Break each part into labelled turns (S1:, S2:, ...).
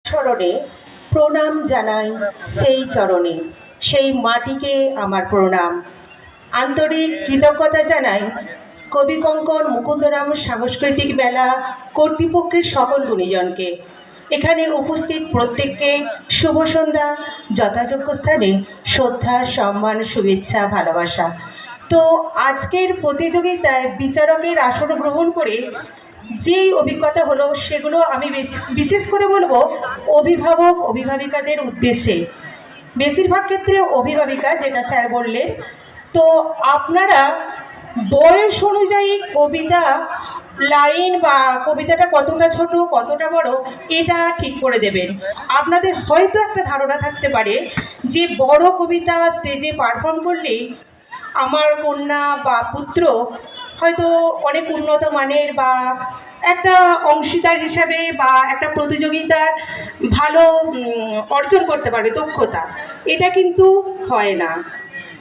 S1: স্মরণে প্রণাম জানাই সেই চরণে, সেই মাটিকে আমার প্রণাম। আন্তরিক কৃতজ্ঞতা জানাই কবি কঙ্কন মুকুন্দরাম সাংস্কৃতিক মেলা কর্তৃপক্ষের সকল গুণীজনকে। এখানে উপস্থিত প্রত্যেককে শুভ সন্ধ্যা, যথাযোগ্য স্থানে শ্রদ্ধা, সম্মান, শুভেচ্ছা, ভালোবাসা। তো আজকের প্রতিযোগিতায় বিচারকের আসন গ্রহণ করে যেই অভিজ্ঞতা হলো সেগুলো আমি বিশেষ করে বলবো অভিভাবক অভিভাবিকাদের উদ্দেশ্যে। বেশিরভাগ ক্ষেত্রে অভিভাবিকা, যেটা স্যার বললেন। তো আপনারা বয়স অনুযায়ী কবিতা লাইন বা কবিতাটা কতটা ছোট কতটা বড় এটা ঠিক করে দেবেন। আপনাদের হয়তো একটা ধারণা থাকতে পারে যে বড় কবিতা স্টেজে পারফর্ম করলেই আমার কন্যা বা পুত্র হয়তো অনেক উন্নত মানের বা একটা অংশীদার হিসাবে বা একটা প্রতিযোগিতার ভালো অর্জন করতে পারবে, দক্ষতা। এটা কিন্তু হয় না।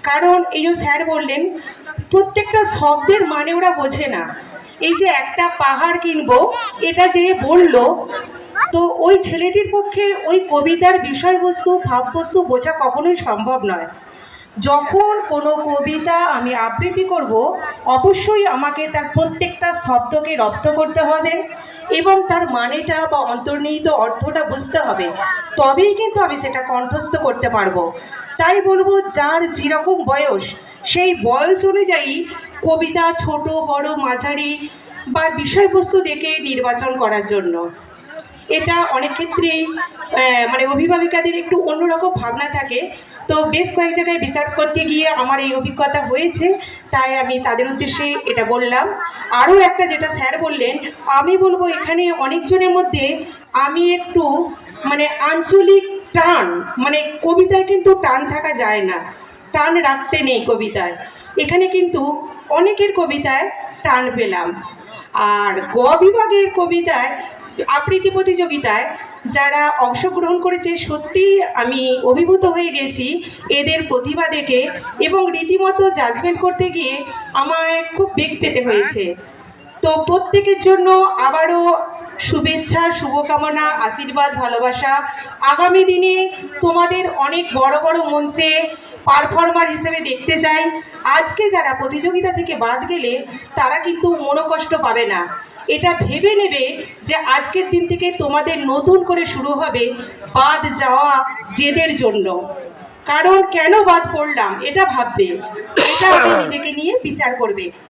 S1: কারণ এই যে স্যার বললেন প্রত্যেকটা শব্দের মানে ওরা বোঝে না। এই যে একটা পাহাড় কিনবো এটা যে বললো, তো ওই ছেলেটির পক্ষে ওই কবিতার বিষয়বস্তু ভাববস্তু বোঝা কখনোই সম্ভব নয়। যখন কোনো কবিতা আমি আবৃত্তি করব, অবশ্যই আমাকে তার প্রত্যেকটা শব্দকে রপ্ত করতে হবে এবং তার মানেটা বা অন্তর্নিহিত অর্থটা বুঝতে হবে, তবেই কিন্তু আমি সেটা কণ্ঠস্থ করতে পারবো। তাই বলবো যার যেরকম বয়স সেই বয়স অনুযায়ী কবিতা ছোট বড় মাঝারি বা বিষয়বস্তু দেখে নির্বাচন করার জন্য। এটা অনেক ক্ষেত্রেই মানে অভিভাবিকাদের একটু অন্যরকম ভাবনা থাকে। তো বেশ কয়েক জায়গায় বিচার করতে গিয়ে আমার এই অভিজ্ঞতা হয়েছে, তাই আমি তাদের উদ্দেশ্যে এটা বললাম। আরও একটা যেটা স্যার বললেন, আমি বলবো এখানে অনেকজনের মধ্যে আমি একটু মানে আঞ্চলিক টান, মানে কবিতায় কিন্তু টান থাকা যায় না, টান রাখতে নেই কবিতায়। এখানে কিন্তু অনেকের কবিতায় টান পেলাম। আর গ বিভাগের কবিতায় আবৃত্তি প্রতিযোগিতায় যারা অংশগ্রহণ করেছে সত্যিই আমি অভিভূত হয়ে গেছি এদের প্রতিভা দেখে, এবং রীতিমতো জাজমেন্ট করতে গিয়ে আমায় খুব বেগ পেতে হয়েছে। তো প্রত্যেকের জন্য আবারও শুভেচ্ছা, শুভকামনা, আশীর্বাদ, ভালোবাসা। আগামী দিনে তোমাদের অনেক বড় বড় মঞ্চে পারফর্মার হিসেবে দেখতে চাই। আজকে যারা প্রতিযোগিতা থেকে বাদ গেলে তারা কিন্তু মনোকষ্ট পাবে না। এটা ভেবে নেবে যে আজকের দিন থেকে তোমাদের নতুন করে শুরু হবে বাদ যাওয়া জেদের জন্য। কারণ কেন বাদ পড়লাম এটা ভাববে, এটা নিজেকে নিয়ে বিচার করবে।